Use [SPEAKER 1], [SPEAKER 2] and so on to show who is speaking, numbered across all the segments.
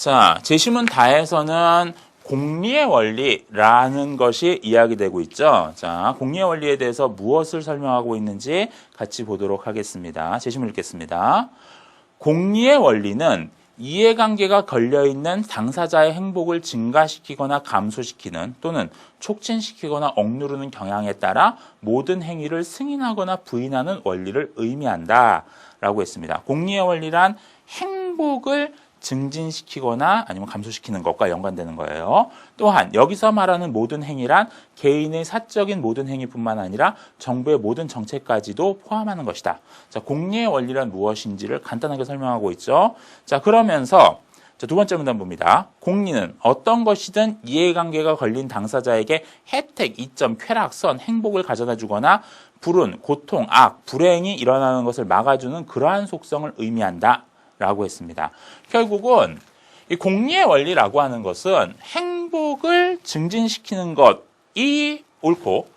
[SPEAKER 1] 자, 제시문 다에서는 공리의 원리라는 것이 이야기되고 있죠. 자, 공리의 원리에 대해서 무엇을 설명하고 있는지 같이 보도록 하겠습니다. 제시문 읽겠습니다. 공리의 원리는 이해관계가 걸려있는 당사자의 행복을 증가시키거나 감소시키는 또는 촉진시키거나 억누르는 경향에 따라 모든 행위를 승인하거나 부인하는 원리를 의미한다 라고 했습니다. 공리의 원리란 행복을 증진시키거나 아니면 감소시키는 것과 연관되는 거예요. 또한 여기서 말하는 모든 행위란 개인의 사적인 모든 행위뿐만 아니라 정부의 모든 정책까지도 포함하는 것이다. 자, 공리의 원리란 무엇인지를 간단하게 설명하고 있죠. 자, 그러면서 두 번째 문단 봅니다. 공리는 어떤 것이든 이해관계가 걸린 당사자에게 혜택, 이점, 쾌락, 선, 행복을 가져다 주거나 불운, 고통, 악, 불행이 일어나는 것을 막아주는 그러한 속성을 의미한다. 라고 했습니다. 결국은 이 공리의 원리라고 하는 것은 행복을 증진시키는 것이 옳고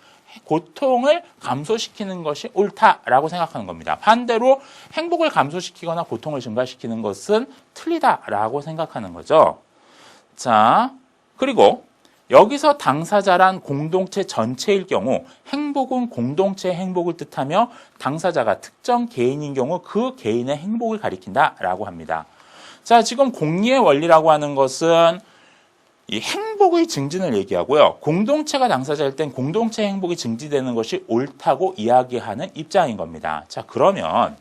[SPEAKER 1] 고통을 감소시키는 것이 옳다라고 생각하는 겁니다. 반대로 행복을 감소시키거나 고통을 증가시키는 것은 틀리다라고 생각하는 거죠. 자, 그리고 여기서 당사자란 공동체 전체일 경우 행복은 공동체의 행복을 뜻하며 당사자가 특정 개인인 경우 그 개인의 행복을 가리킨다라고 합니다. 자, 지금 공리의 원리라고 하는 것은 이 행복의 증진을 얘기하고요. 공동체가 당사자일 땐 공동체의 행복이 증진되는 것이 옳다고 이야기하는 입장인 겁니다. 자, 그러면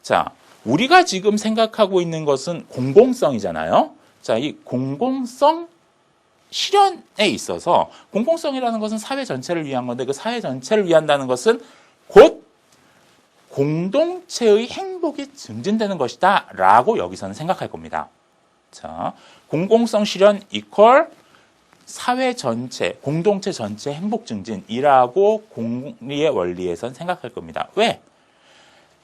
[SPEAKER 1] 자, 우리가 지금 생각하고 있는 것은 공공성이잖아요. 자, 이 공공성 실현에 있어서 공공성이라는 것은 사회 전체를 위한 건데 그 사회 전체를 위한다는 것은 곧 공동체의 행복이 증진되는 것이다 라고 여기서는 생각할 겁니다. 자, 공공성 실현 이퀄 사회 전체, 공동체 전체 행복 증진이라고 공리의 원리에선 생각할 겁니다. 왜?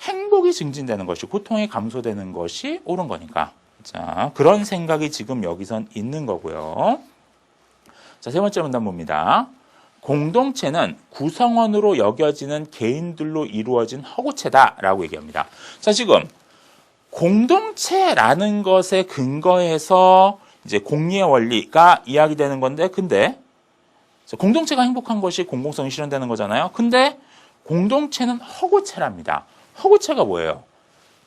[SPEAKER 1] 행복이 증진되는 것이 고통이 감소되는 것이 옳은 거니까. 자, 그런 생각이 지금 여기선 있는 거고요. 자, 세 번째 문단 봅니다. 공동체는 구성원으로 여겨지는 개인들로 이루어진 허구체다라고 얘기합니다. 자, 지금 공동체라는 것에 근거해서 이제 공리의 원리가 이야기되는 건데, 근데 공동체가 행복한 것이 공공성이 실현되는 거잖아요. 근데 공동체는 허구체랍니다. 허구체가 뭐예요?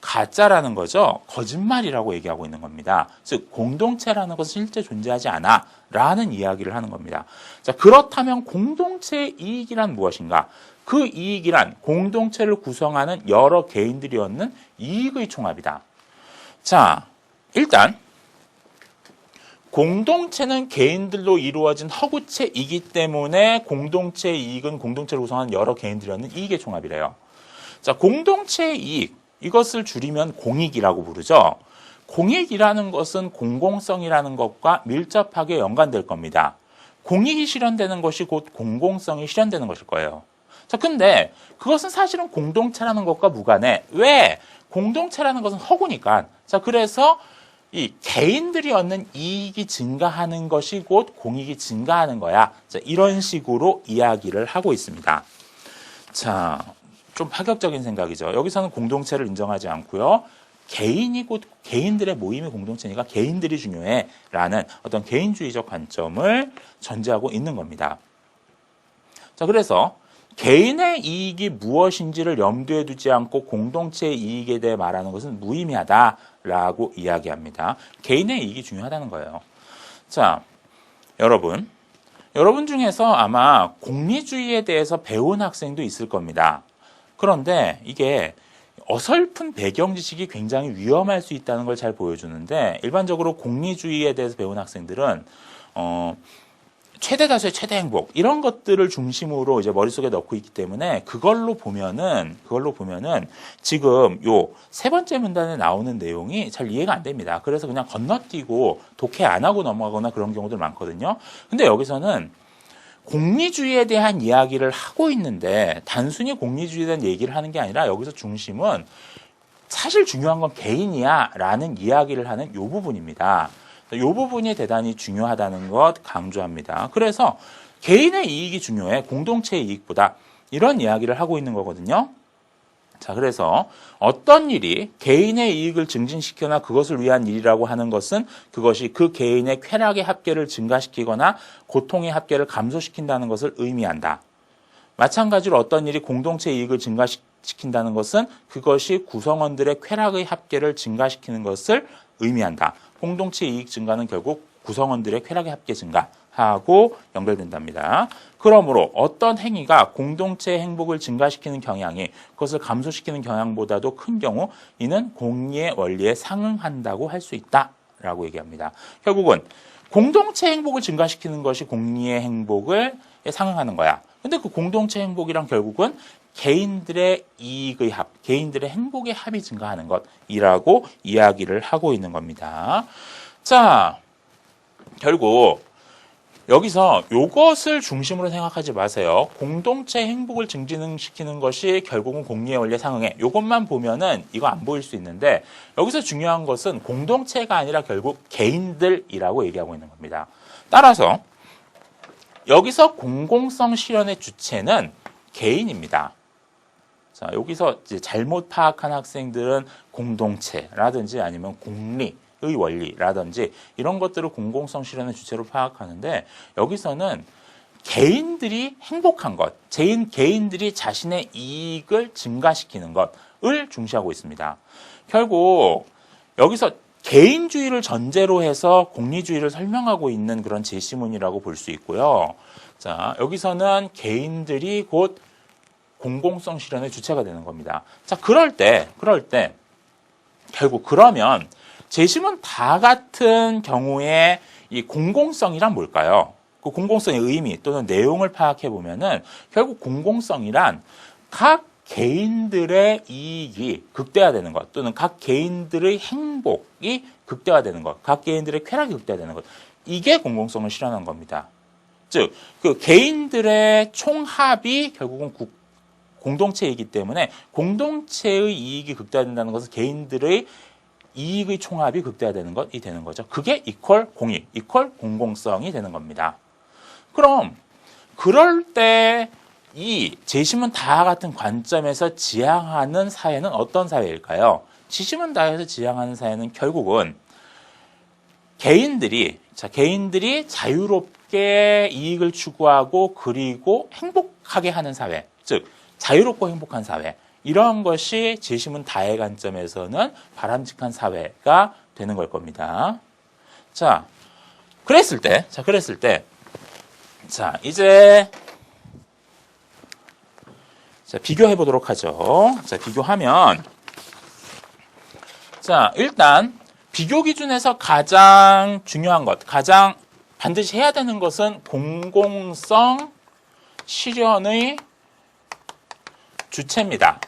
[SPEAKER 1] 가짜라는 거죠. 거짓말이라고 얘기하고 있는 겁니다. 즉 공동체라는 것은 실제 존재하지 않아 라는 이야기를 하는 겁니다. 자, 그렇다면 공동체의 이익이란 무엇인가? 그 이익이란 공동체를 구성하는 여러 개인들이 얻는 이익의 총합이다. 자, 일단 공동체는 개인들로 이루어진 허구체이기 때문에 공동체의 이익은 공동체를 구성하는 여러 개인들이 얻는 이익의 총합이래요. 자, 공동체의 이익 이것을 줄이면 공익이라고 부르죠. 공익이라는 것은 공공성이라는 것과 밀접하게 연관될 겁니다. 공익이 실현되는 것이 곧 공공성이 실현되는 것일 거예요. 자, 근데 그것은 사실은 공동체라는 것과 무관해. 왜? 공동체라는 것은 허구니까. 자, 그래서 이 개인들이 얻는 이익이 증가하는 것이 곧 공익이 증가하는 거야. 자, 이런 식으로 이야기를 하고 있습니다. 자, 좀 파격적인 생각이죠. 여기서는 공동체를 인정하지 않고요. 개인이 곧 개인들의 모임이 공동체니까 개인들이 중요해라는 어떤 개인주의적 관점을 전제하고 있는 겁니다. 자, 그래서 개인의 이익이 무엇인지를 염두에 두지 않고 공동체의 이익에 대해 말하는 것은 무의미하다라고 이야기합니다. 개인의 이익이 중요하다는 거예요. 자, 여러분 중에서 아마 공리주의에 대해서 배운 학생도 있을 겁니다. 그런데 이게 어설픈 배경 지식이 굉장히 위험할 수 있다는 걸 잘 보여주는데 일반적으로 공리주의에 대해서 배운 학생들은 최대 다수의 최대 행복 이런 것들을 중심으로 이제 머릿속에 넣고 있기 때문에 그걸로 보면은 지금 요 세 번째 문단에 나오는 내용이 잘 이해가 안 됩니다. 그래서 그냥 건너뛰고 독해 안 하고 넘어가거나 그런 경우들 많거든요. 근데 여기서는 공리주의에 대한 이야기를 하고 있는데 단순히 공리주의에 대한 얘기를 하는 게 아니라 여기서 중심은 사실 중요한 건 개인이야 라는 이야기를 하는 이 부분입니다. 이 부분이 대단히 중요하다는 것 강조합니다. 그래서 개인의 이익이 중요해 공동체의 이익보다 이런 이야기를 하고 있는 거거든요. 자, 그래서 어떤 일이 개인의 이익을 증진시키거나 그것을 위한 일이라고 하는 것은 그것이 그 개인의 쾌락의 합계를 증가시키거나 고통의 합계를 감소시킨다는 것을 의미한다. 마찬가지로 어떤 일이 공동체 이익을 증가시킨다는 것은 그것이 구성원들의 쾌락의 합계를 증가시키는 것을 의미한다. 공동체 이익 증가는 결국 구성원들의 쾌락의 합계 증가하고 연결된답니다. 그러므로 어떤 행위가 공동체의 행복을 증가시키는 경향이 그것을 감소시키는 경향보다도 큰 경우 이는 공리의 원리에 상응한다고 할 수 있다라고 얘기합니다. 결국은 공동체 행복을 증가시키는 것이 공리의 행복을 상응하는 거야. 근데 그 공동체 행복이란 결국은 개인들의 이익의 합, 개인들의 행복의 합이 증가하는 것이라고 이야기를 하고 있는 겁니다. 자, 결국 여기서 이것을 중심으로 생각하지 마세요. 공동체 행복을 증진시키는 것이 결국은 공리의 원리에 상응해. 이것만 보면은 이거 안 보일 수 있는데 여기서 중요한 것은 공동체가 아니라 결국 개인들이라고 얘기하고 있는 겁니다. 따라서 여기서 공공성 실현의 주체는 개인입니다. 자, 여기서 이제 잘못 파악한 학생들은 공동체라든지 아니면 공리의 원리라든지 이런 것들을 공공성 실현의 주체로 파악하는데 여기서는 개인들이 행복한 것, 개인들이 자신의 이익을 증가시키는 것을 중시하고 있습니다. 결국 여기서 개인주의를 전제로 해서 공리주의를 설명하고 있는 그런 제시문이라고 볼 수 있고요. 자, 여기서는 개인들이 곧 공공성 실현의 주체가 되는 겁니다. 자, 그럴 때 결국 그러면 제시문 다 같은 경우에 이 공공성이란 뭘까요? 그 공공성의 의미 또는 내용을 파악해 보면은 결국 공공성이란 각 개인들의 이익이 극대화되는 것 또는 각 개인들의 행복이 극대화되는 것, 각 개인들의 쾌락이 극대화되는 것, 이게 공공성을 실현한 겁니다. 즉, 그 개인들의 총합이 결국은 공동체이기 때문에 공동체의 이익이 극대화된다는 것은 개인들의 이익의 총합이 극대화되는 것이 되는 거죠. 그게 이퀄 공익, 이퀄 공공성이 되는 겁니다. 그럼 그럴 때 이 제시문 다 같은 관점에서 지향하는 사회는 어떤 사회일까요? 제시문 다에서 지향하는 사회는 결국은 개인들이 자유롭게 이익을 추구하고 그리고 행복하게 하는 사회, 즉 자유롭고 행복한 사회, 이런 것이 제시문 다의 관점에서는 바람직한 사회가 되는 걸 겁니다. 자, 그랬을 때, 이제 비교해 보도록 하죠. 자, 비교하면, 자, 일단 비교 기준에서 가장 중요한 것, 가장 반드시 해야 되는 것은 공공성 실현의 주체입니다.